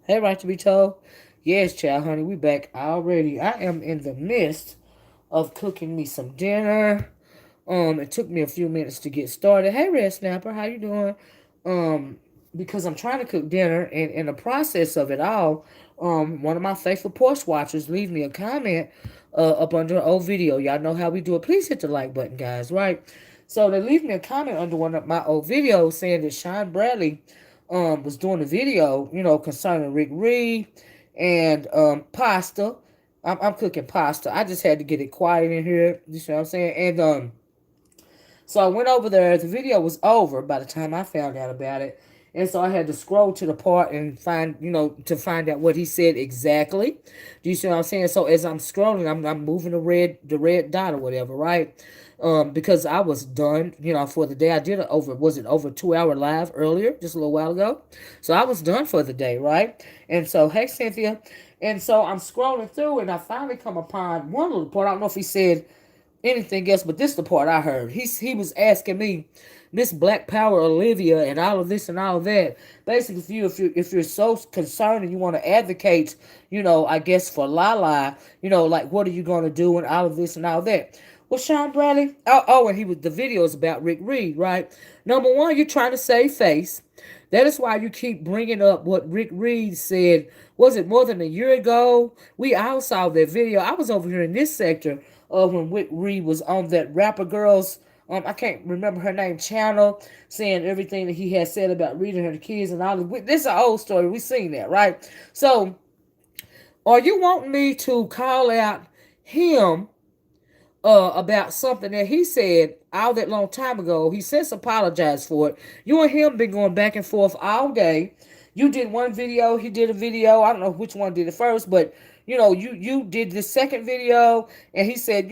Hey, right to be told. Yes, child, honey, we back already. I am in the midst of cooking me some dinner. It took me a few minutes to get started. Hey, Red Snapper, how you doing? Um, because I'm trying to cook dinner, and in the process of it all, one of my faithful porch watchers leave me a comment up under an old video. Y'all know how we do it. Please hit the like button, guys. Right? So they leave me a comment under one of my old videos saying that Shawn Bradley was doing a video, concerning Rick Reed and pasta. I'm cooking pasta. I just had to get it quiet in here. You know what I'm saying? And so I went over there. The video was over by the time I found out about it. And so I had to scroll to the part and find, to find out what he said exactly. Do you see what I'm saying? So as I'm scrolling, I'm moving the red dot or whatever, right? Because I was done, for the day. I did it over 2 hour live earlier, just a little while ago. So I was done for the day, right? And so, hey, Cynthia. And so I'm scrolling through and I finally come upon one little part. I don't know if he said anything else, but this is the part I heard. He was asking me, Miss Black Power Olivia, and all of this and all of that. Basically, if you're so concerned and you want to advocate, I guess for Lala, like what are you gonna do and all of this and all that. Well, Shawn Bradley. And the video is about Rick Reed, right? Number one, you're trying to save face. That is why you keep bringing up what Rick Reed said. Was it more than a year ago? We all saw that video. I was over here in this sector when Rick Reed was on that rapper girl's, I can't remember her name, channel, saying everything that he had said about reading her kids and all. This is an old story. We seen that, right? So, are you wanting me to call out him about something that he said all that long time ago? He since apologized for it. You and him been going back and forth all day. You did one video, he did a video. I don't know which one did it first, but you did the second video, and he said,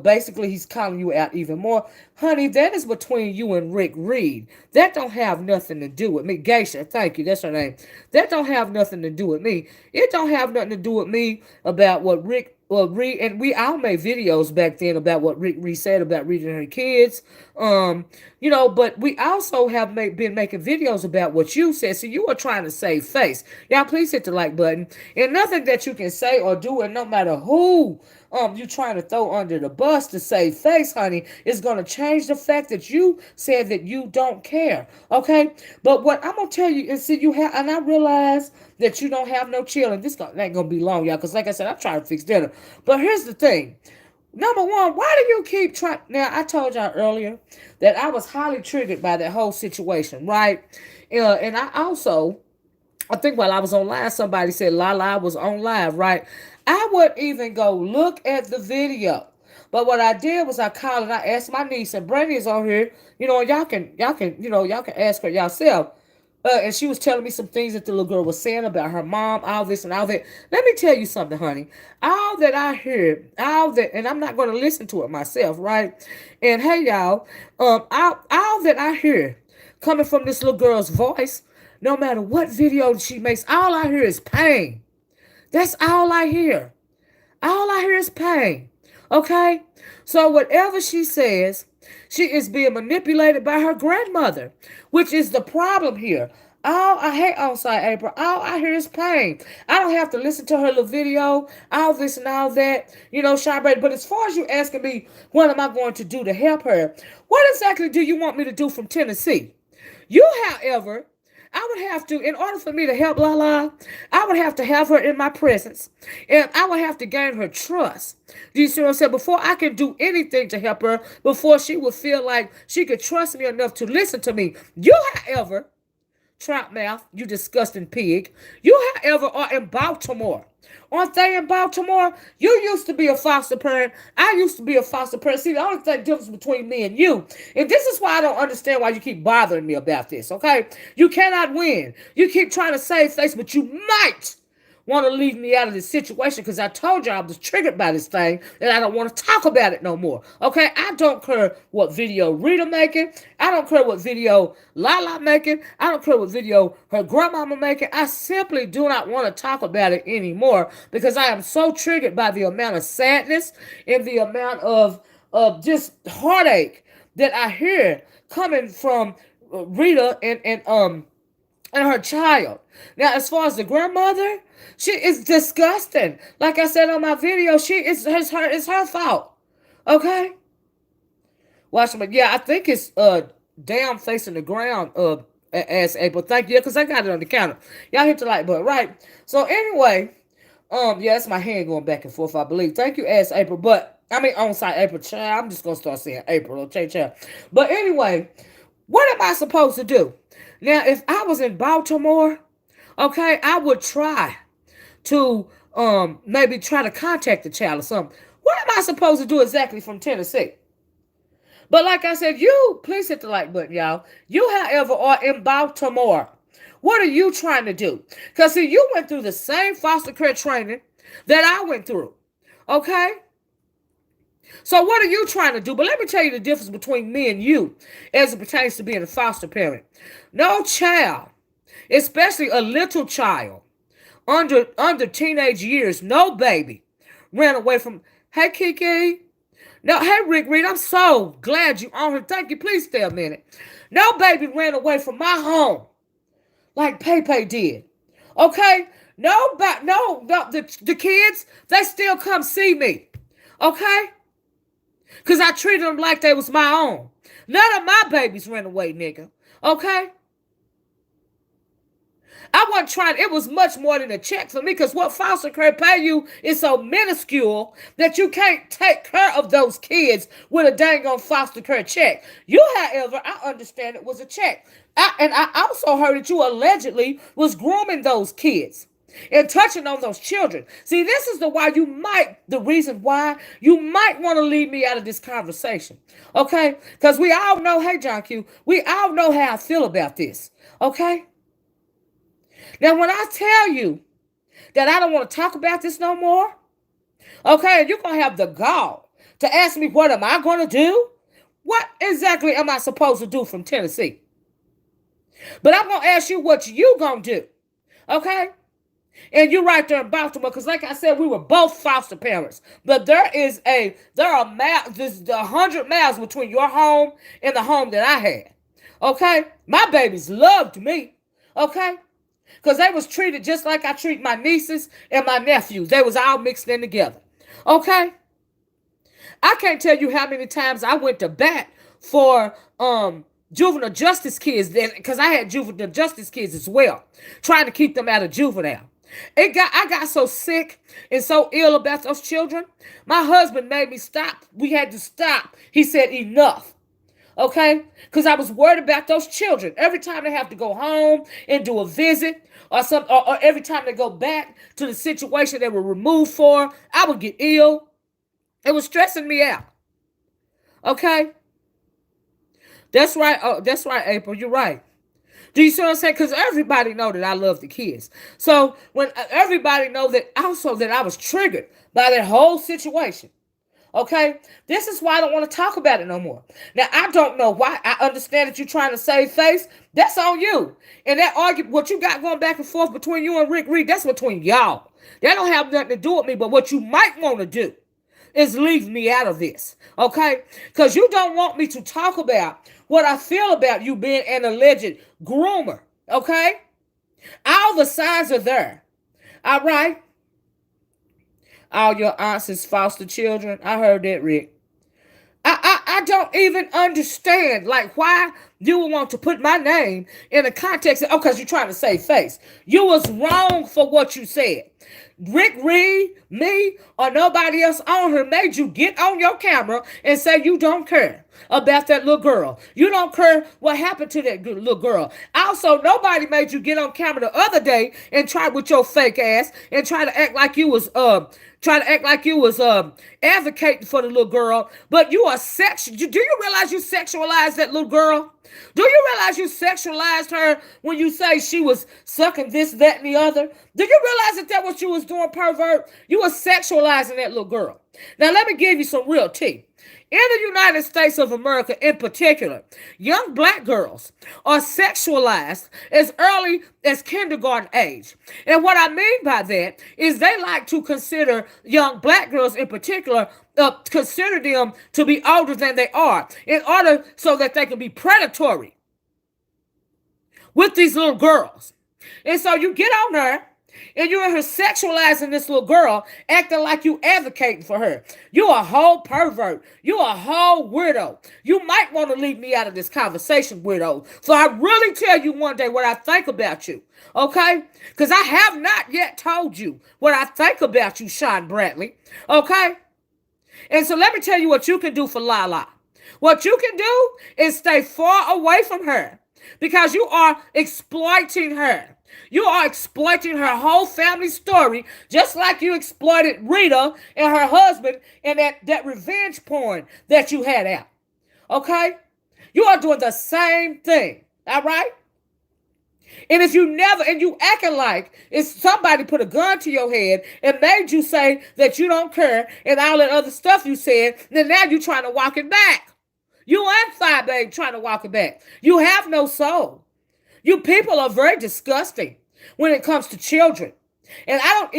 basically he's calling you out even more. Honey, that is between you and Rick Reed. That don't have nothing to do with me. Geisha, thank you, that's her name. That don't have nothing to do with me. It don't have nothing to do with me about what Rick Reed, and we all made videos back then about what Rick Reed said about reading her kids. But we also have been making videos about what you said. So you are trying to save face. Y'all, please hit the like button. And nothing that you can say or do, and no matter who you trying to throw under the bus to save face, honey, is going to change the fact that you said that you don't care. Okay? But what I'm going to tell you is, see, and I realize that you don't have no children. This ain't going to be long, y'all, because like I said, I'm trying to fix dinner. But here's the thing. Number one, why do you keep trying? Now, I told y'all earlier that I was highly triggered by that whole situation, right? And I think while I was on live, somebody said Lala was on live, right? I wouldn't even go look at the video. But what I did was I called and I asked my niece, and Brandy is on here, and y'all can ask her yourself. And she was telling me some things that the little girl was saying about her mom, all this and all that. Let me tell you something, honey. All that I heard, and I'm not going to listen to it myself, right? And hey, y'all, all that I hear coming from this little girl's voice, no matter what video she makes, all I hear is pain. That's all I hear. All I hear is pain. Okay? So whatever she says, she is being manipulated by her grandmother, which is the problem here. All I hate outside April. All I hear is pain. I don't have to listen to her little video, all this and all that, Shawn Bradley. But as far as you asking me, what am I going to do to help her? What exactly do you want me to do from Tennessee? You, however, I would have to, in order for me to help Lala, I would have to have her in my presence. And I would have to gain her trust. Do you see what I'm saying? Before I can do anything to help her, before she would feel like she could trust me enough to listen to me. You, however, trout mouth, you disgusting pig. You, however, are in Baltimore. Aren't they in Baltimore? You used to be a foster parent. I used to be a foster parent. See, the only thing difference between me and you, and this is why I don't understand why you keep bothering me about this, okay? You cannot win. You keep trying to save face, but you might want to leave me out of this situation because I told you I was triggered by this thing and I don't want to talk about it no more. Okay, I don't care what video Rita making. I don't care what video Lala making. I don't care what video her grandmama making. I simply do not want to talk about it anymore because I am so triggered by the amount of sadness and the amount of just heartache that I hear coming from Rita and her child. Now, as far as the grandmother, she is disgusting. Like I said on my video, it's her fault. Okay? Watch me. Yeah, I think it's down facing the ground as April. Thank you, because I got it on the counter. Y'all hit the like button, right? So anyway, yeah, that's my hand going back and forth, I believe. Thank you, as April. But I mean on site April, child. I'm just gonna start saying April, okay, child. But anyway, what am I supposed to do? Now, if I was in Baltimore, okay, I would try to maybe try to contact the child or something. What am I supposed to do exactly from Tennessee? But like I said, you please hit the like button, y'all. You, however, are in Baltimore. What are you trying to do? Because see, you went through the same foster care training that I went through. Okay? So what are you trying to do? But let me tell you the difference between me and you as it pertains to being a foster parent. No child, especially a little child under teenage years, no baby ran away from. Hey, Kiki. No, hey, Rick Reed, I'm so glad you on here. Thank you. Please stay a minute. No baby ran away from my home like Pepe did. Okay? No, the kids, they still come see me. Okay? Because I treated them like they was my own. None of my babies ran away, nigga. Okay? I wasn't trying. It was much more than a check for me because what foster care pay you is so minuscule that you can't take care of those kids with a dang on foster care check. You, however, I understand it was a check. And I also heard that you allegedly was grooming those kids and touching on those children. See, this is the reason why you might want to leave me out of this conversation. Okay? Because we all know, hey, John Q, we all know how I feel about this. Okay? Now, when I tell you that I don't want to talk about this no more, okay, and you're going to have the gall to ask me what am I going to do? What exactly am I supposed to do from Tennessee? But I'm going to ask you what you going to do, okay? And you're right there in Baltimore, because like I said, we were both foster parents. But there are 100 miles between your home and the home that I had, okay? My babies loved me, okay? Because they was treated just like I treat my nieces and my nephews. They was all mixed in together. Okay? I can't tell you how many times I went to bat for juvenile justice kids then, because I had juvenile justice kids as well, trying to keep them out of juvenile. I got so sick and so ill about those children. My husband made me stop. We had to stop. He said, enough. Okay? Because I was worried about those children. Every time they have to go home and do a visit or every time they go back to the situation they were removed for, I would get ill. It was stressing me out. Okay? That's right. Oh, that's right, April. You're right. Do you see what I'm saying? Because everybody know that I love the kids. So when everybody know that also that I was triggered by that whole situation. Okay? This is why I don't want to talk about it no more. Now, I don't know why. I understand that you're trying to save face. That's on you. And that argument, what you got going back and forth between you and Rick Reed, that's between y'all. That don't have nothing to do with me. But what you might want to do is leave me out of this. Okay? Because you don't want me to talk about what I feel about you being an alleged groomer. Okay? All the signs are there. All right? All your aunts is foster children. I heard that, Rick. I don't even understand, like, why you would want to put my name in the context of, oh, because you're trying to save face. You was wrong for what you said. Rick Reed, me, or nobody else on here made you get on your camera and say you don't care about that little girl. You don't care what happened to that little girl. Also, nobody made you get on camera the other day and try with your fake ass and try to act like you was advocating for the little girl, but you are sexual. Do you realize you sexualized that little girl? Do you realize you sexualized her when you say she was sucking this, that, and the other? Do you realize that what you was doing, pervert? You were sexualizing that little girl. Now, let me give you some real tea. In the United States of America in particular, young black girls are sexualized as early as kindergarten age. And what I mean by that is they like to consider young black girls in particular, consider them to be older than they are in order so that they can be predatory with these little girls. And so you get on there and you're in her sexualizing this little girl, acting like you advocating for her. You a whole pervert. You a whole weirdo. You might want to leave me out of this conversation, weirdo. So I really tell you one day what I think about you, okay? Because I have not yet told you what I think about you, Shawn Bradley, okay? And so let me tell you what you can do for Lala. What you can do is stay far away from her because you are exploiting her. You are exploiting her whole family story, just like you exploited Rita and her husband and that revenge porn that you had out. Okay? You are doing the same thing. All right? And if you you acting like it's somebody put a gun to your head and made you say that you don't care and all that other stuff you said, then now you're trying to walk it back. You and Thigh Babe trying to walk it back. You have no soul. You people are very disgusting when it comes to children. And I don't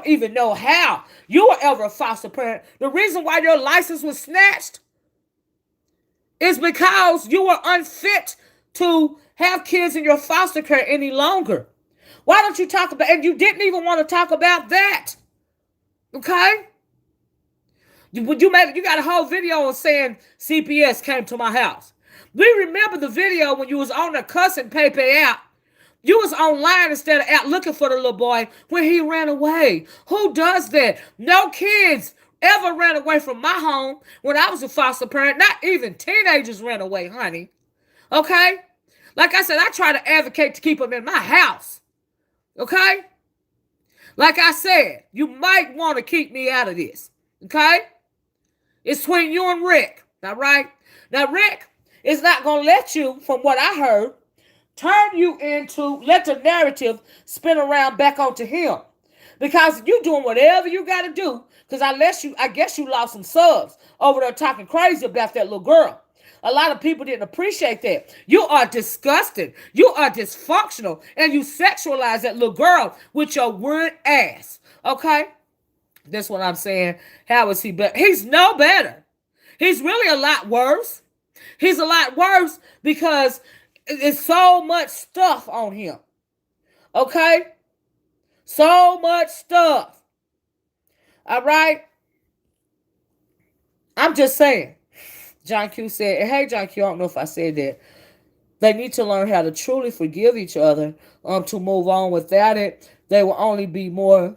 even know how you were ever a foster parent. The reason why your license was snatched is because you were unfit to have kids in your foster care any longer. Why don't you talk about, and you didn't even want to talk about that. Okay? You got a whole video on saying CPS came to my house. We remember the video when you was on there cussing Pepe out. You was online instead of out looking for the little boy when he ran away. Who does that? No kids ever ran away from my home when I was a foster parent. Not even teenagers ran away, honey. Okay? Like I said, I try to advocate to keep them in my house. Okay? Like I said, you might want to keep me out of this. Okay? It's between you and Rick. All right? Now, Rick is not going to let you, from what I heard, let the narrative spin around back onto him. Because you doing whatever you got to do. Because I guess you lost some subs over there talking crazy about that little girl. A lot of people didn't appreciate that. You are disgusting. You are dysfunctional. And you sexualize that little girl with your weird ass. Okay? That's what I'm saying. How is he better? He's no better. He's really a lot worse. He's a lot worse because there's so much stuff on him. Okay? So much stuff. All right? I'm just saying. John Q said, hey, John Q, I don't know if I said that. They need to learn how to truly forgive each other to move on. Without it, they will only be more,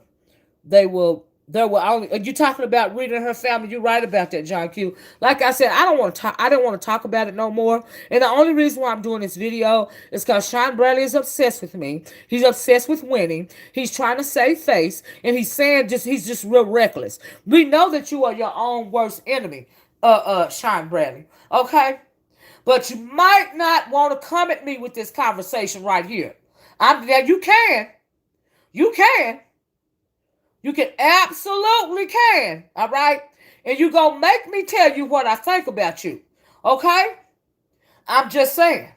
there will only, you're talking about reading her family. You're right about that, John Q. Like I said, I don't want to talk about it no more. And the only reason why I'm doing this video is because Shawn Bradley is obsessed with me. He's obsessed with winning. He's trying to save face. And he's just real reckless. We know that you are your own worst enemy, Shawn Bradley. Okay? But you might not want to come at me with this conversation right here. You can. You can. You can absolutely can. All right? And you gonna make me tell you what I think about you. Okay? I'm just saying.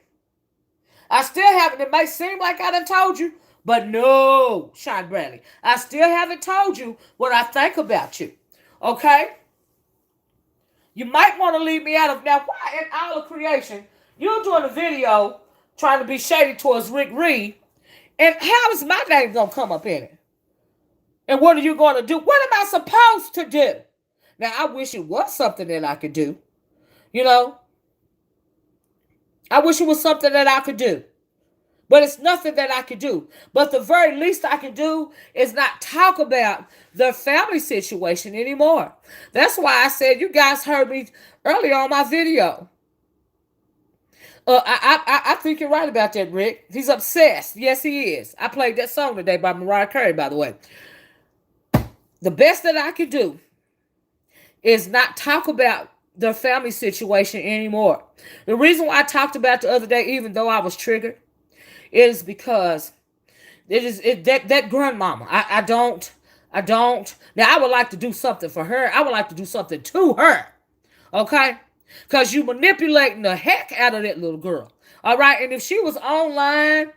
I still haven't. It may seem like I done told you, but no, Shawn Bradley. I still haven't told you what I think about you. Okay? You might want to leave me out of, now why in all of creation you're doing a video trying to be shady towards Rick Reed, and how is my name going to come up in it? And what are you going to do? What am I supposed to do? Now, I wish it was something that I could do. You know, I wish it was something that I could do. But it's nothing that I can do. But the very least I can do is not talk about their family situation anymore. That's why I said, you guys heard me earlier on my video. I think you're right about that, Rick. He's obsessed. Yes, he is. I played that song today by Mariah Carey, by the way. The best that I can do is not talk about their family situation anymore. The reason why I talked about the other day, even though I was triggered, is because that grandmama. I don't. Now I would like to do something for her. I would like to do something to her. Okay? Because you manipulating the heck out of that little girl. All right? And if she was online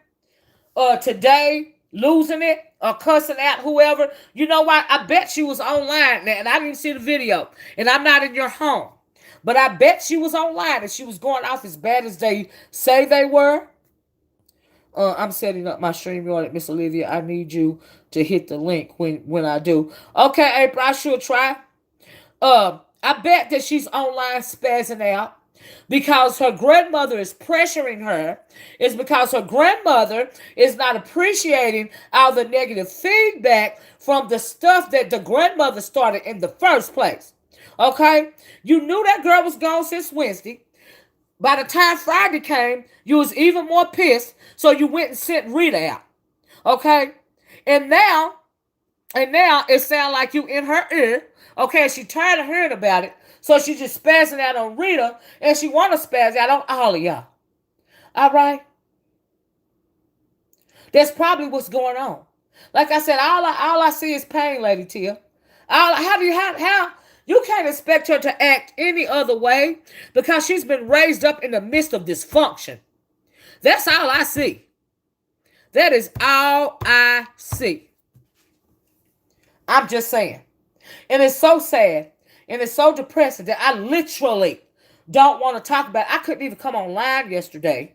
today, losing it or cussing out whoever, you know what? I bet she was online. And I didn't see the video. And I'm not in your home. But I bet she was online and she was going off as bad as they say they were. I'm setting up my stream on it, Miss Olivia. I need you to hit the link when I do. Okay, April, I should try. I bet that she's online spazzing out because her grandmother is pressuring her. It's because her grandmother is not appreciating all the negative feedback from the stuff that the grandmother started in the first place. Okay? You knew that girl was gone since Wednesday. By the time Friday came, you was even more pissed, so you went and sent Rita out. Okay? And now it sounds like you in her ear. Okay, she tired of hearing about it, so she just spazzing out on Rita, and she want to spazz out on all of y'all. All right? That's probably what's going on. Like I said, all I see is pain, Lady Tia. How you can't expect her to act any other way because she's been raised up in the midst of dysfunction. That's all I see. That is all I see. I'm just saying. And it's so sad and it's so depressing that I literally don't want to talk about it. I couldn't even come online yesterday.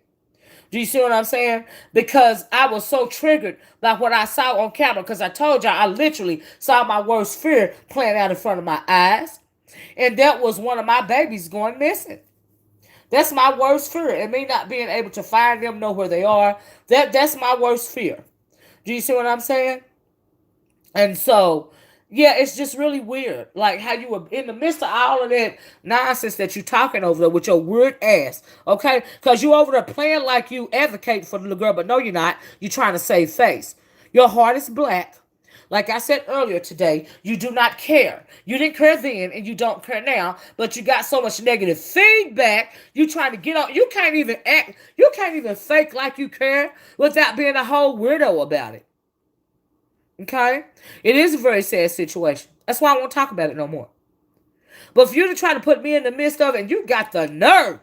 Do you see what I'm saying? Because I was so triggered by what I saw on camera. Because I told y'all I literally saw my worst fear playing out in front of my eyes. And that was one of my babies going missing. That's my worst fear. And me not being able to find them, know where they are. That's my worst fear. Do you see what I'm saying? And so, yeah, it's just really weird. Like how you were in the midst of all of that nonsense that you talking over there with your weird ass. Okay? Because you over there playing like you advocate for the little girl, but no, you're not. You're trying to save face. Your heart is black. Like I said earlier today, you do not care. You didn't care then and you don't care now, but you got so much negative feedback. You trying to get on. You can't even act. You can't even fake like you care without being a whole weirdo about it. Okay? It is a very sad situation. That's why I won't talk about it no more. But for you to try to put me in the midst of it, and you got the nerve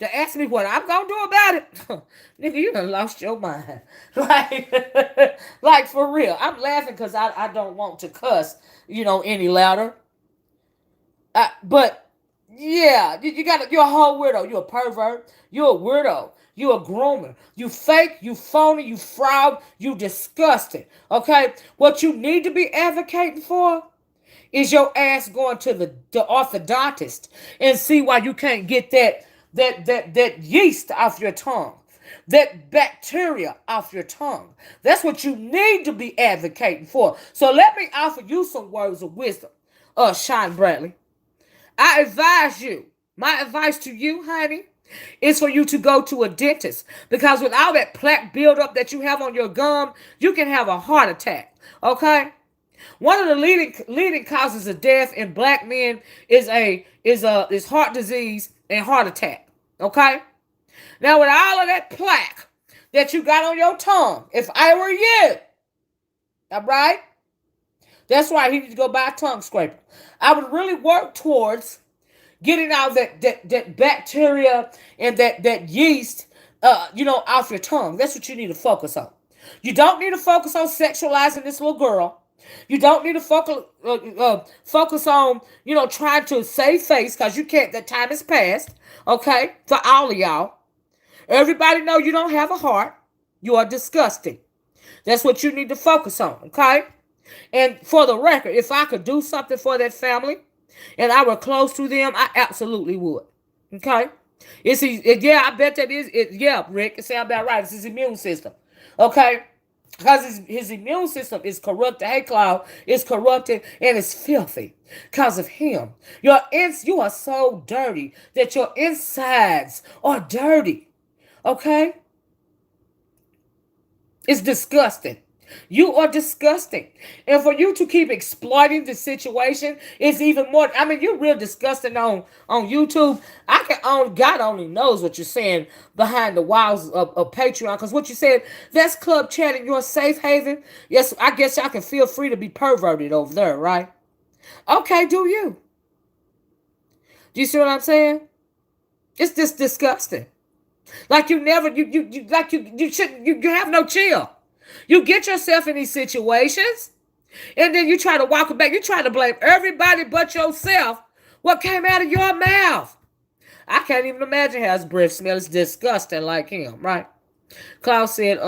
to ask me what I'm going to do about it, nigga, you done lost your mind. Like for real. I'm laughing because I don't want to cuss, any louder. But, yeah, you're a whole weirdo. You're a pervert. You're a weirdo. You're a groomer. You fake, you phony, you fraud, you disgusting. Okay? What you need to be advocating for is your ass going to the orthodontist and see why you can't get that yeast off your tongue. That bacteria off your tongue. That's what you need to be advocating for. So let me offer you some words of wisdom, Shawn Bradley. I advise you, my advice to you, honey, is for you to go to a dentist. Because with all that plaque buildup that you have on your gum, you can have a heart attack. Okay? One of the leading causes of death in black men is heart disease and heart attack. Okay? Now with all of that plaque that you got on your tongue, if I were you, all right? That's why he needs to go buy a tongue scraper. I would really work towards getting out that bacteria and that yeast, off your tongue. That's what you need to focus on. You don't need to focus on sexualizing this little girl. You don't need to focus on, trying to save face because you can't. That time is past. Okay, for all of y'all. Everybody know you don't have a heart. You are disgusting. That's what you need to focus on. Okay. And for the record, if I could do something for that family and I were close to them, I absolutely would. Okay? Yeah, I bet that is it. Yeah, Rick, it sounds about right. It's his immune system. Okay? Because his immune system is corrupted. Hey, Cloud, is corrupted and it's filthy because of him. You are so dirty that your insides are dirty. Okay? It's disgusting. You are disgusting. And for you to keep exploiting the situation is even more. I mean, you're real disgusting on YouTube. God only knows what you're saying behind the walls of Patreon. Because what you said, that's Club Chatting, your safe haven. Yes, I guess y'all can feel free to be perverted over there, right? Okay, do you? Do you see what I'm saying? It's just disgusting. Like you never, you shouldn't, you have no chill. You get yourself in these situations, and then you try to walk it back. You try to blame everybody but yourself. What came out of your mouth? I can't even imagine how his breath smells. It's disgusting like him, right? Klaus said,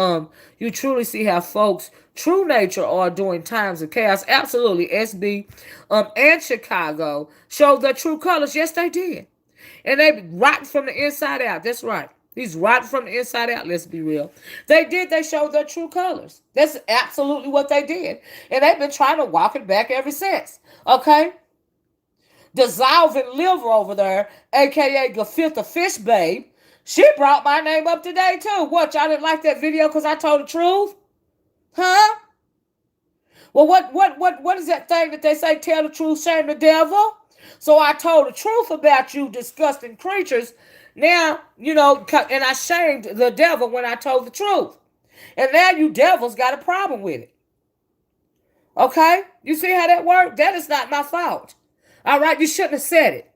you truly see how folks' true nature are during times of chaos. Absolutely. SB and Chicago showed their true colors. Yes, they did. And they rotten from the inside out. That's right. He's rotten from the inside out. Let's be real. They did. They showed their true colors. That's absolutely what they did. And they've been trying to walk it back ever since. Okay? Dissolving liver over there, a.k.a. Gefilte Fish Babe. She brought my name up today, too. What, y'all didn't like that video because I told the truth? Huh? Well, what is that thing that they say, tell the truth, shame the devil? So I told the truth about you disgusting creatures. Now, and I shamed the devil when I told the truth. And now you devils got a problem with it. Okay? You see how that worked? That is not my fault. All right? You shouldn't have said it.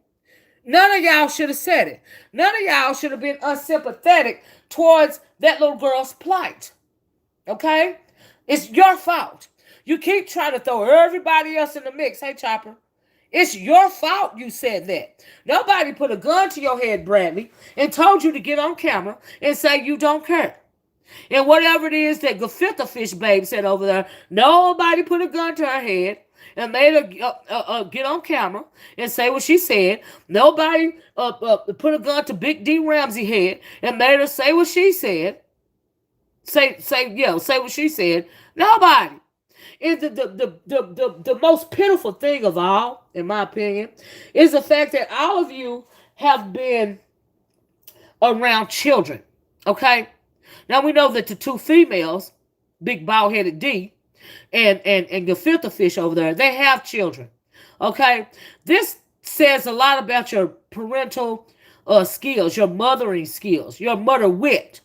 None of y'all should have said it. None of y'all should have been unsympathetic towards that little girl's plight. Okay? It's your fault. You keep trying to throw everybody else in the mix. Hey, Chopper. It's your fault you said that. Nobody put a gun to your head, Bradley, and told you to get on camera and say you don't care. And whatever it is that Gefilte Fish Babe said over there, nobody put a gun to her head and made her get on camera and say what she said. Nobody put a gun to Big D Ramsey head and made her say what she said. Say what she said. Nobody. Is the most pitiful thing of all, in my opinion, is the fact that all of you have been around children. Okay? Now we know that the two females, Big Bald-Headed D and Gefilte Fish over there, they have children. Okay? This says a lot about your parental skills, your mothering skills, your mother wit.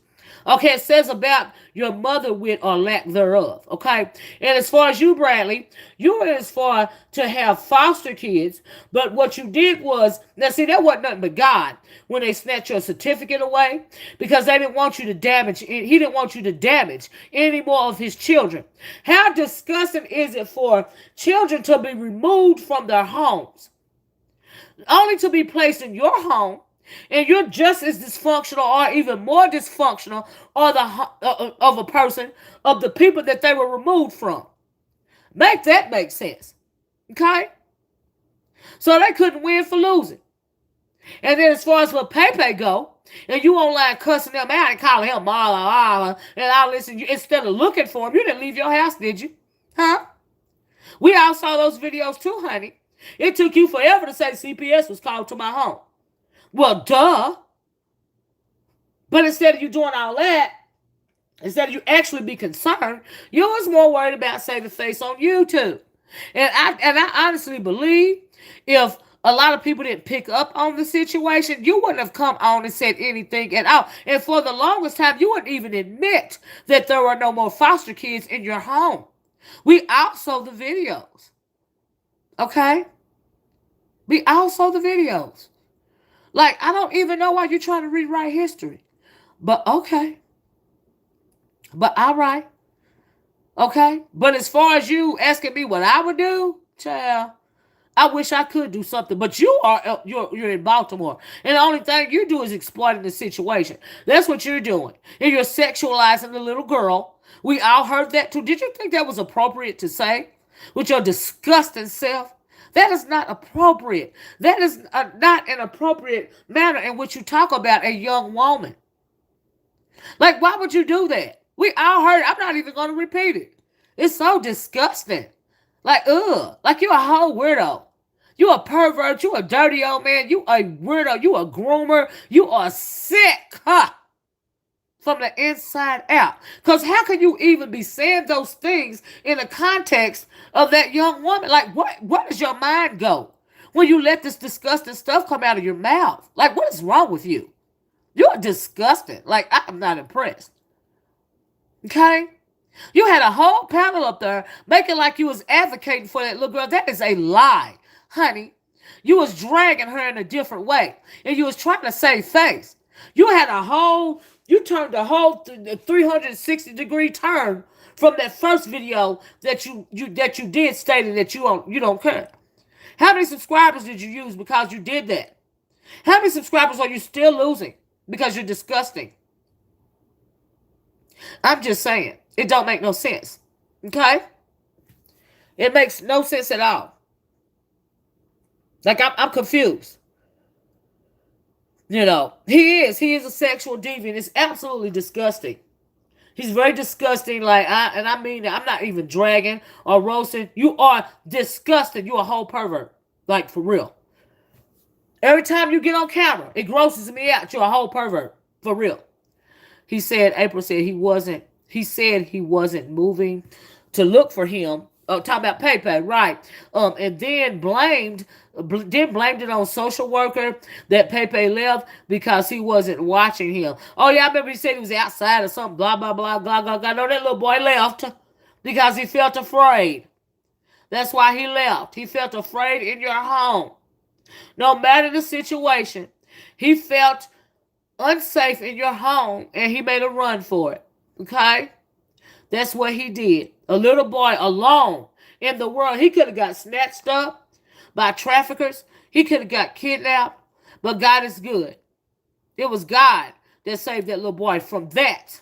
Okay, it says about your mother wit or lack thereof. Okay, and as far as you, Bradley, you were as far to have foster kids, but what you did was, now see, that wasn't nothing but God when they snatched your certificate away because they didn't want you to damage, he didn't want you to damage any more of his children. How disgusting is it for children to be removed from their homes, only to be placed in your home? And you're just as dysfunctional or even more dysfunctional of a person of the people that they were removed from. Make that make sense. Okay? So they couldn't win for losing. And then as far as what Pepe go, and you online cussing them out and calling him Marla, and I listen, instead of looking for him, you didn't leave your house, did you? Huh? We all saw those videos too, honey. It took you forever to say CPS was called to my home. Well, duh. But instead of you doing all that, instead of you actually be concerned, you was more worried about saving face on YouTube. And I honestly believe if a lot of people didn't pick up on the situation, you wouldn't have come on and said anything at all. And for the longest time, you wouldn't even admit that there were no more foster kids in your home. We all saw the videos. Okay? We all saw the videos. Like, I don't even know why you're trying to rewrite history. But okay. But all right. Okay? But as far as you asking me what I would do, child, I wish I could do something. But you're in Baltimore. And the only thing you do is exploiting the situation. That's what you're doing. And you're sexualizing the little girl. We all heard that too. Did you think that was appropriate to say? With your disgusting self? That is not appropriate. That is not an appropriate manner in which you talk about a young woman. Like, why would you do that? We all heard it. I'm not even going to repeat it. It's so disgusting. Like, ugh. Like, you're a whole weirdo. You a pervert. You a dirty old man. You a weirdo. You a groomer. You are sick, huh? From the inside out. Because how can you even be saying those things in the context of that young woman? Like, where does your mind go when you let this disgusting stuff come out of your mouth? Like, what is wrong with you? You're disgusting. Like, I'm not impressed. Okay? You had a whole panel up there making like you was advocating for that little girl. That is a lie, honey. You was dragging her in a different way. And you was trying to save face. You turned the whole 360-degree turn from that first video that you did stating that you don't care. How many subscribers did you use because you did that? How many subscribers are you still losing because you're disgusting? I'm just saying. It don't make no sense. Okay? It makes no sense at all. Like, I'm confused. You know, he is a sexual deviant. It's absolutely disgusting. He's very disgusting. Like, I mean, I'm not even dragging or roasting. You are disgusting. You're a whole pervert. Like, for real. Every time you get on camera, it grosses me out. You're a whole pervert. For real. April said he wasn't moving to look for him. Talking about Pepe, right? And then blamed it on social worker that Pepe left because he wasn't watching him. Oh yeah, I remember he said he was outside or something. Blah blah blah blah blah blah. No, that little boy left because he felt afraid. That's why he left. He felt afraid in your home. No matter the situation, he felt unsafe in your home and he made a run for it. Okay? That's what he did. A little boy alone in the world. He could have got snatched up by traffickers. He could have got kidnapped. But God is good. It was God that saved that little boy from that.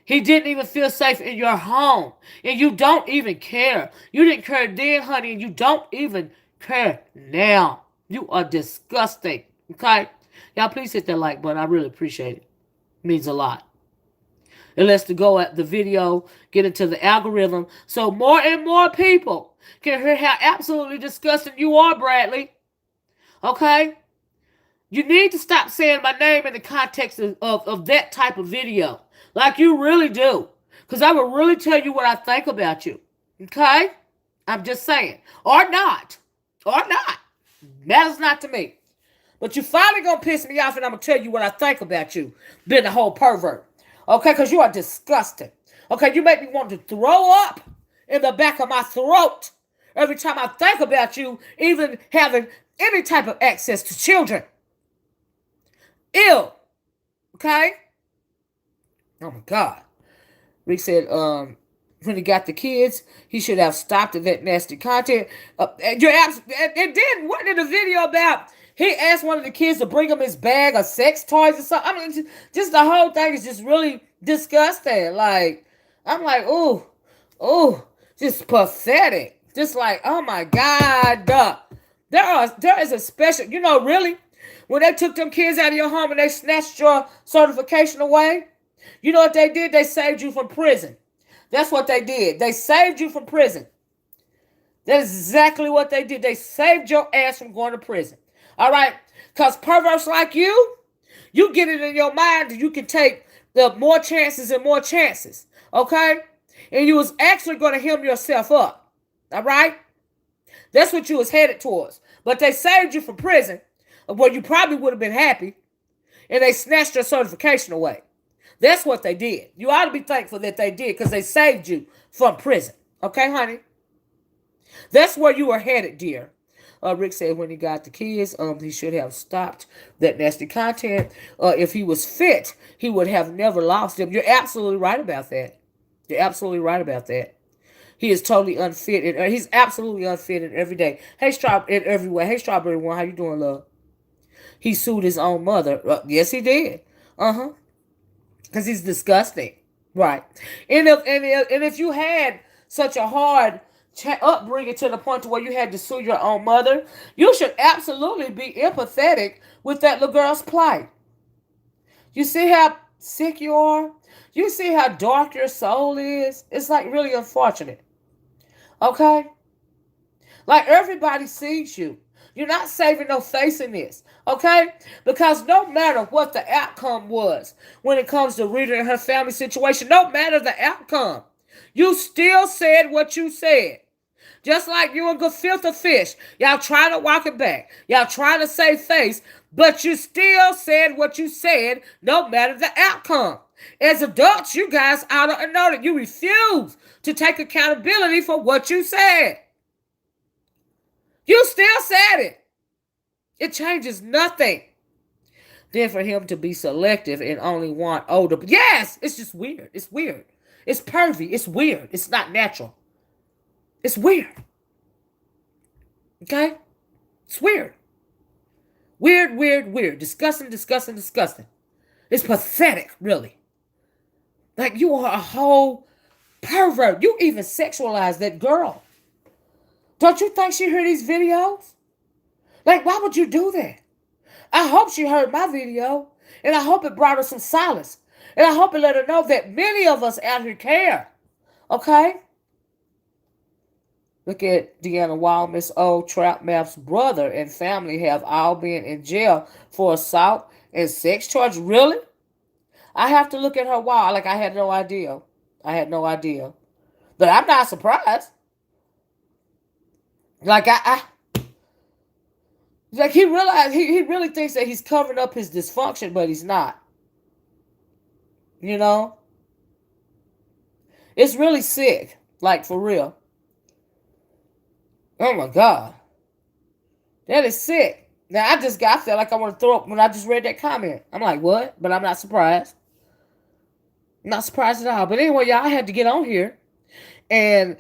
He didn't even feel safe in your home. And you don't even care. You didn't care then, honey, and you don't even care now. You are disgusting. Okay? Y'all please hit that like button. I really appreciate it. It means a lot. It lets to go at the video, get into the algorithm, so more and more people can hear how absolutely disgusting you are, Bradley. Okay? You need to stop saying my name in the context of that type of video. Like you really do. Because I will really tell you what I think about you. Okay? I'm just saying. Or not. Or not. Matters not to me. But you finally gonna piss me off and I'm gonna tell you what I think about you. Being a whole pervert. Okay, because you are disgusting. Okay, you make me want to throw up in the back of my throat every time I think about you even having any type of access to children. Ew. Okay? Oh my God. Rick said, when he got the kids, he should have stopped at that nasty content. And then what in the video about? He asked one of the kids to bring him his bag of sex toys or something. I mean, just the whole thing is just really disgusting. Like, I'm like, ooh, just pathetic. Just like, oh my God. There is a special, really, when they took them kids out of your home and they snatched your certification away, you know what they did? They saved you from prison. That's what they did. They saved you from prison. That is exactly what they did. They saved your ass from going to prison. All right? Because perverts like you get it in your mind that you can take the more chances and more chances. Okay? And you was actually going to hem yourself up. All right? That's what you was headed towards. But they saved you from prison, where you probably would have been happy, and they snatched your certification away. That's what they did. You ought to be thankful that they did because they saved you from prison. Okay, honey? That's where you were headed, dear. Rick said when he got the kids, he should have stopped that nasty content. If he was fit, he would have never lost them. You're absolutely right about that. You're absolutely right about that. He is totally unfit. And he's absolutely unfit in every day. Hey, in every way. Hey, Strawberry One, how you doing, love? He sued his own mother. Yes, he did. Uh-huh. Because he's disgusting. Right. And if you had such a hard upbringing to the point to where you had to sue your own mother, you should absolutely be empathetic with that little girl's plight. You see how sick you are? You see how dark your soul is? It's like really unfortunate. Okay? Like everybody sees you. You're not saving no face in this. Okay? Because no matter what the outcome was when it comes to Rita and her family situation, no matter the outcome, you still said what you said. Just like you and Gefilte Fish. Y'all trying to walk it back. Y'all trying to save face, but you still said what you said, no matter the outcome. As adults, you guys ought to know that you refuse to take accountability for what you said. You still said it. It changes nothing. Then for him to be selective and only want older. Yes, it's just weird. It's weird. It's pervy. It's weird. It's not natural. It's weird. Okay? It's weird. Weird, weird, weird. Disgusting, disgusting, disgusting. It's pathetic, really. Like you are a whole pervert. You even sexualize that girl. Don't you think she heard these videos? Like, why would you do that? I hope she heard my video. And I hope it brought her some solace. And I hope it let her know that many of us out here care. Okay? Look at Deanna Wild, Miss O, Trap Map's brother and family have all been in jail for assault and sex charge. Really? I have to look at her wall like I had no idea. I had no idea. But I'm not surprised. Like like he realized he really thinks that he's covering up his dysfunction, but he's not. You know? It's really sick. Like for real. Oh my God. That is sick. Now I felt like I want to throw up when I just read that comment. I'm like, what? But I'm not surprised. Not surprised at all. But anyway, y'all, I had to get on here. And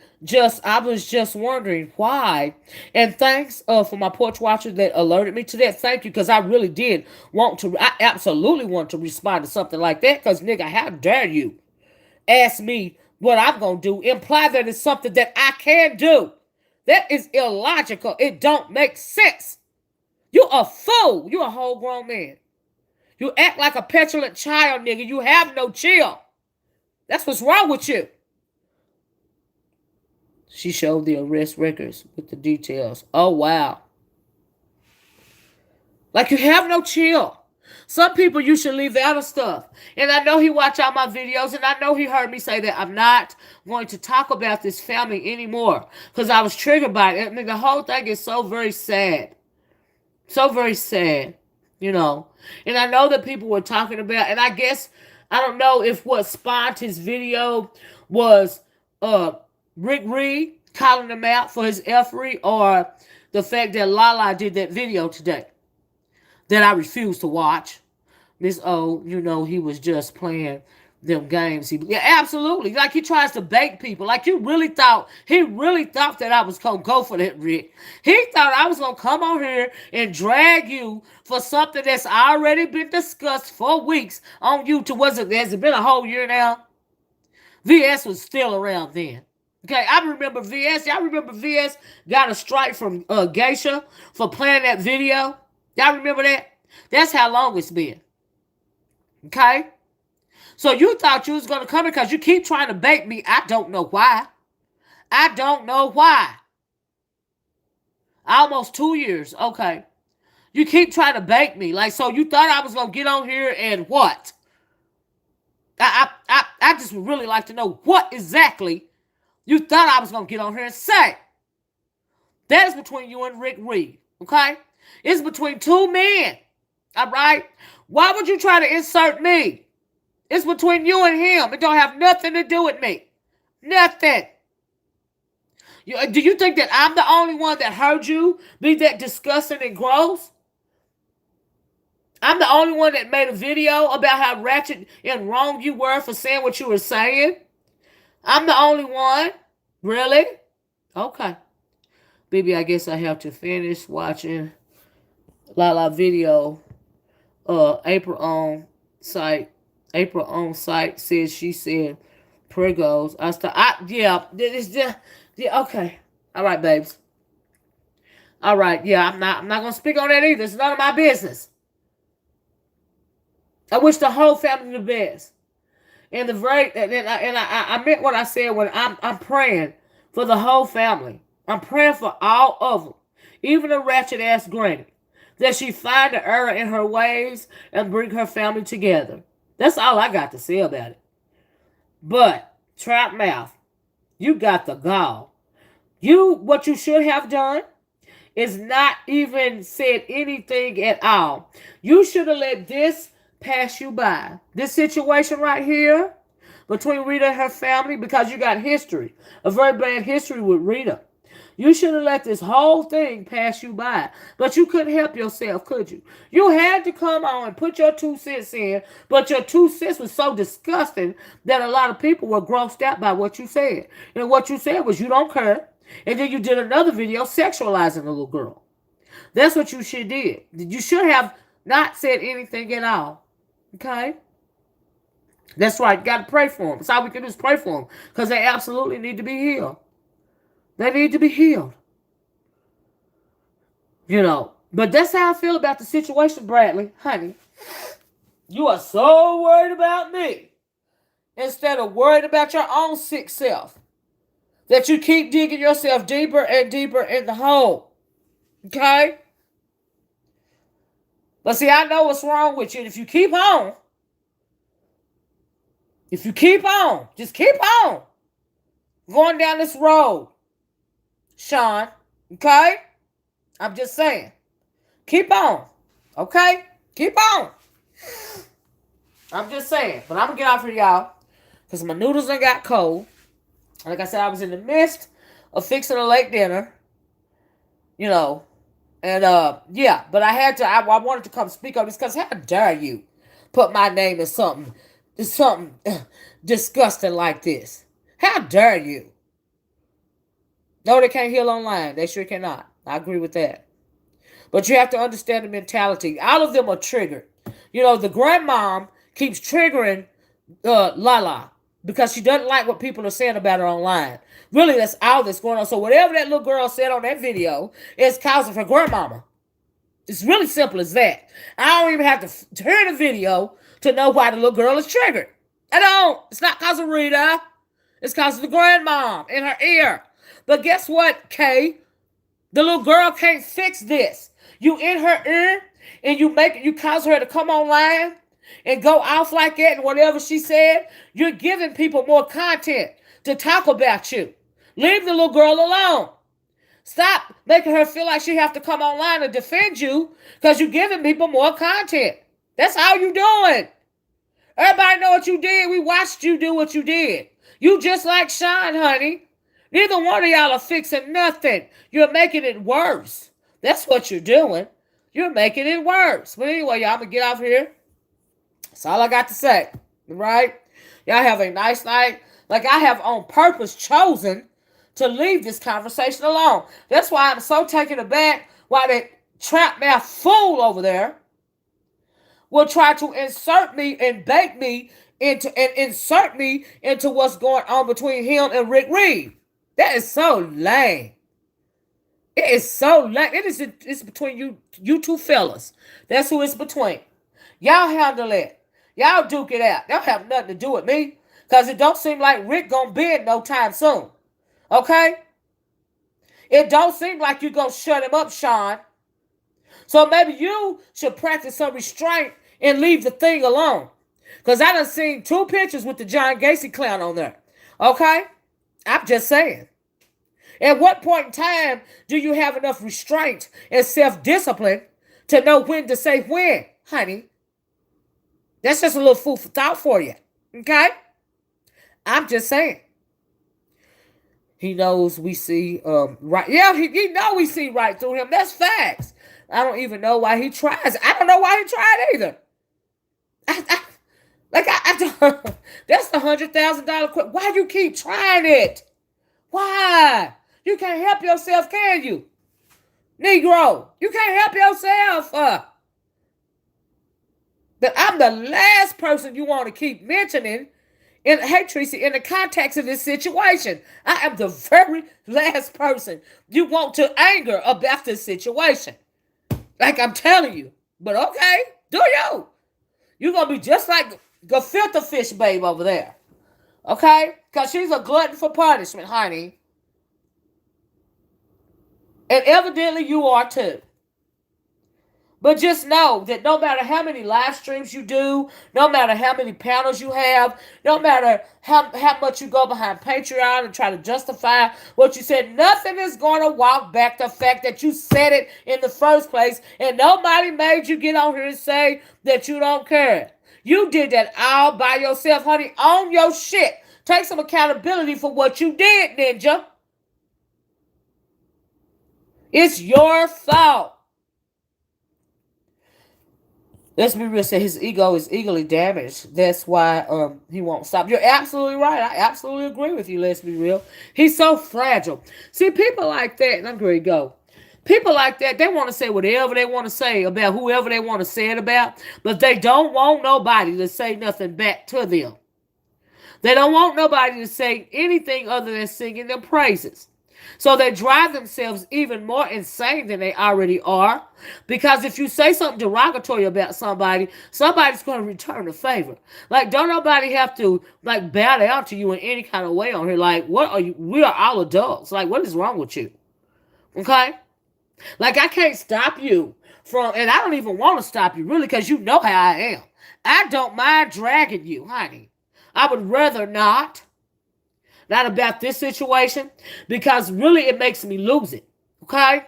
I was just wondering why. And thanks for my porch watcher that alerted me to that. Thank you, because I really did I absolutely want to respond to something like that. Because, nigga, how dare you ask me what I'm going to do? Imply that it's something that I can do. That is illogical. It don't make sense. You a fool. You a whole grown man. You act like a petulant child, nigga. You have no chill. That's what's wrong with you. She showed the arrest records with the details. Oh, wow. Like you have no chill. Some people you should leave out of stuff. And I know he watched all my videos, and I know he heard me say that I'm not going to talk about this family anymore because I was triggered by it. I mean, the whole thing is so very sad. So very sad, you know. And I know that people were talking about, and I guess, I don't know if what spawned his video was Rick Reed calling him out for his effery or the fact that Lala did that video today that I refused to watch. Miss O, you know, he was just playing them games. Yeah, absolutely. Like he tries to bait people. Like he really thought that I was going to go for that, Rick. He thought I was going to come on here and drag you for something that's already been discussed for weeks on YouTube. Has it been a whole year now? VS was still around then. Okay, I remember VS. Y'all remember VS got a strike from Geisha for playing that video? Y'all remember that? That's how long it's been. Okay? So you thought you was going to come in because you keep trying to bait me. I don't know why. I don't know why. Almost 2 years. Okay. You keep trying to bait me. Like, so you thought I was going to get on here and what? I just would really like to know what exactly you thought I was going to get on here and say. That is between you and Rick Reed. Okay? It's between two men. All right? Why would you try to insert me? It's between you and him. It don't have nothing to do with me. Nothing. Do you think that I'm the only one that heard you be that disgusting and gross? I'm the only one that made a video about how ratchet and wrong you were for saying what you were saying? I'm the only one? Really? Okay. Baby, I guess I have to finish watching Lala video. April on site says she said prayer goes. Okay. All right, babes. All right, yeah, I'm not gonna speak on that either. It's none of my business. I wish the whole family the best. And the very and I meant what I said when I'm praying for the whole family. I'm praying for all of them, even the ratchet ass granny, that she find the error in her ways and bring her family together. That's all I got to say about it. But trap mouth, you got the gall. What you should have done is not even said anything at all. You should have let this pass you by. This situation right here between Rita and her family, because you got history, a very bad history with Rita. You should have let this whole thing pass you by. But you couldn't help yourself, could you? You had to come on and put your 2 cents in, but your 2 cents was so disgusting that a lot of people were grossed out by what you said. And what you said was you don't care. And then you did another video sexualizing the little girl. That's what you should did. You should have not said anything at all. Okay? That's right. Got to pray for them. That's all we can do is pray for them. Because they absolutely need to be healed. They need to be healed. You know. But that's how I feel about the situation, Bradley. Honey, you are so worried about me instead of worried about your own sick self, that you keep digging yourself deeper and deeper in the hole. Okay? But see, I know what's wrong with you. And if you keep on, just keep on going down this road, Shawn. Okay? I'm just saying. Keep on. Okay? Keep on. I'm just saying. But I'm going to get off here, y'all, because my noodles done got cold. Like I said, I was in the midst of fixing a late dinner, you know, and yeah, but I had to. I wanted to come speak on this because how dare you put my name in something disgusting like this? How dare you? No, they can't heal online. They sure cannot. I agree with that. But you have to understand the mentality. All of them are triggered. You know, the grandmom keeps triggering Lala, because she doesn't like what people are saying about her online. Really, that's all that's going on. So whatever that little girl said on that video is causing her grandmama. It's really simple as that. I don't even have to hear the video to know why the little girl is triggered. I don't. It's not because of Rita. It's because of the grandmom in her ear. But guess what, Kay? The little girl can't fix this. You in her ear and you cause her to come online and go off like that and whatever she said, you're giving people more content to talk about you. Leave the little girl alone. Stop making her feel like she have to come online and defend you because you're giving people more content. That's all you doing. Everybody know what you did. We watched you do what you did. You just like Shawn, honey. Neither one of y'all are fixing nothing. You're making it worse. That's what you're doing. You're making it worse. But anyway, y'all, I'm going to get off here. That's all I got to say. Right? Y'all have a nice night. Like I have on purpose chosen to leave this conversation alone. That's why I'm so taken aback why that trap mouth fool over there will try to insert me and bait me insert me into what's going on between him and Rick Reed. That is so lame. It is so lame. It's between you two fellas. That's who it's between. Y'all handle it. Y'all duke it out. Y'all have nothing to do with me. Because it don't seem like Rick gonna bend no time soon. Okay? It don't seem like you gonna shut him up, Shawn. So maybe you should practice some restraint and leave the thing alone. Because I done seen 2 pictures with the John Gacy clown on there. Okay? I'm just saying. At what point in time do you have enough restraint and self-discipline to know when to say when, honey? That's just a little food for thought for you. Okay? I'm just saying. He knows we see right. Yeah, he know we see right through him. That's facts. I don't even know why he tries. I don't know why he tried either. I don't. That's the $100,000 question. Why you keep trying it? Why? You can't help yourself, can you? Negro, you can't help yourself. But I'm the last person you want to keep mentioning And hey, Tracy, in the context of this situation, I am the very last person you want to anger about this situation. Like I'm telling you. But okay, do you? You're going to be just like the filter fish babe over there. Okay? Because she's a glutton for punishment, honey. And evidently you are too. But just know that no matter how many live streams you do, no matter how many panels you have, no matter how much you go behind Patreon and try to justify what you said, nothing is going to walk back the fact that you said it in the first place, and nobody made you get on here and say that you don't care. You did that all by yourself, honey. Own your shit. Take some accountability for what you did, Ninja. It's your fault. Let's be real. Say his ego is eagerly damaged. That's why he won't stop. You're absolutely right. I absolutely agree with you. Let's be real. He's so fragile. See, people like that, and I'm going to go. People like that, they want to say whatever they want to say about whoever they want to say it about, but they don't want nobody to say nothing back to them. They don't want nobody to say anything other than singing their praises. So they drive themselves even more insane than they already are. Because if you say something derogatory about somebody, somebody's going to return the favor. Like, don't nobody have to, like, bow down to you in any kind of way on here. Like, what are you? We are all adults. Like, what is wrong with you? Okay? Like, I can't stop you from, and I don't even want to stop you, really, because you know how I am. I don't mind dragging you, honey. I would rather not. Not about this situation, because really it makes me lose it, okay?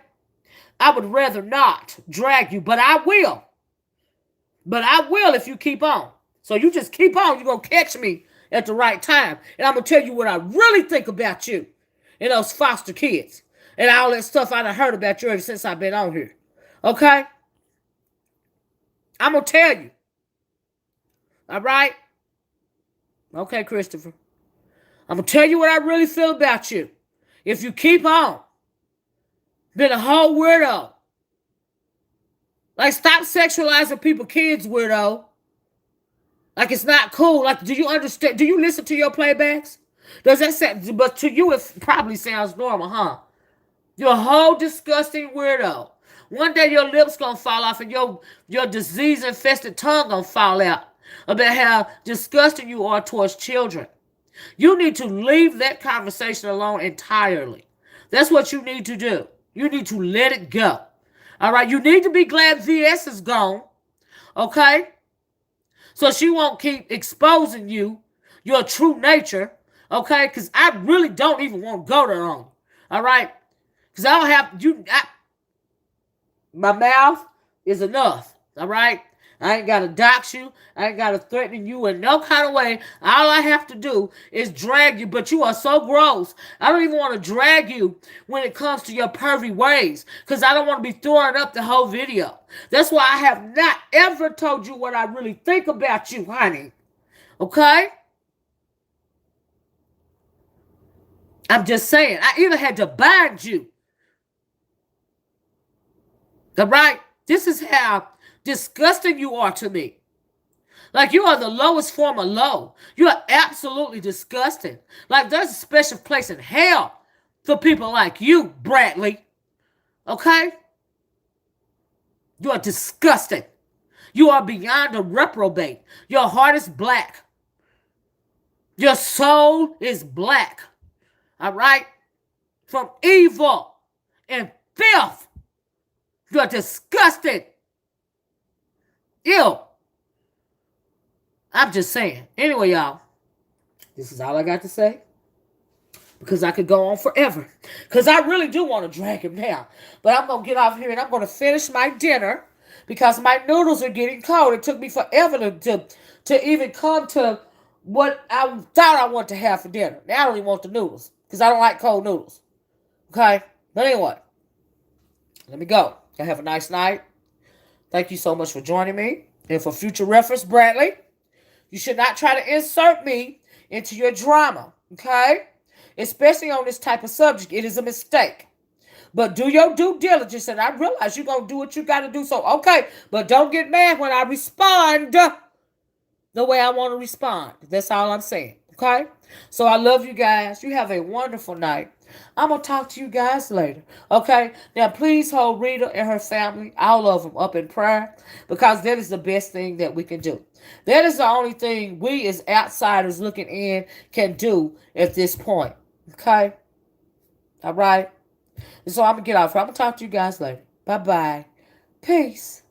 I would rather not drag you, but I will. But I will if you keep on. So you just keep on. You're going to catch me at the right time. And I'm going to tell you what I really think about you and those foster kids and all that stuff I done heard about you ever since I've been on here, okay? I'm going to tell you. All right? Okay, Christopher. I'm going to tell you what I really feel about you. If you keep on being a whole weirdo. Like, stop sexualizing people's kids, weirdo. Like, it's not cool. Like, do you understand? Do you listen to your playbacks? Does that sound, but to you it probably sounds normal, huh? You're a whole disgusting weirdo. One day your lips going to fall off and your disease-infested tongue going to fall out about how disgusting you are towards children. You need to leave that conversation alone entirely. That's what you need to do. You need to let it go. All right? You need to be glad VS is gone. Okay? So she won't keep exposing you, your true nature. Okay? Because I really don't even want to go there on. All right? Because I don't have... my mouth is enough. All right? I ain't got to dox you. I ain't got to threaten you in no kind of way. All I have to do is drag you. But you are so gross. I don't even want to drag you when it comes to your pervy ways. Because I don't want to be throwing up the whole video. That's why I have not ever told you what I really think about you, honey. Okay? I'm just saying. I even had to bind you. All right? This is how disgusting you are to me. Like, you are the lowest form of low. You are absolutely disgusting. Like, there's a special place in hell for people like you, Bradley. Okay? You are disgusting. You are beyond a reprobate. Your heart is black. Your soul is black. All right? From evil and filth. You are disgusting. Ew. I'm just saying. Anyway, y'all, this is all I got to say. Because I could go on forever. Because I really do want to drag him down. But I'm going to get off here and I'm going to finish my dinner. Because my noodles are getting cold. It took me forever to even come to what I thought I wanted to have for dinner. Now I don't even want the noodles. Because I don't like cold noodles. Okay? But anyway. Let me go. Y'all have a nice night. Thank you so much for joining me. And for future reference, Bradley, you should not try to insert me into your drama, okay? Especially on this type of subject. It is a mistake. But do your due diligence, and I realize you're going to do what you got to do, so okay. But don't get mad when I respond the way I want to respond. That's all I'm saying, Okay? So I love you guys. You have a wonderful night. I'm going to talk to you guys later. Okay? Now, please hold Rita and her family, all of them, up in prayer because that is the best thing that we can do. That is the only thing we as outsiders looking in can do at this point. Okay? All right? And so I'm going to get off. I'm going to talk to you guys later. Bye-bye. Peace.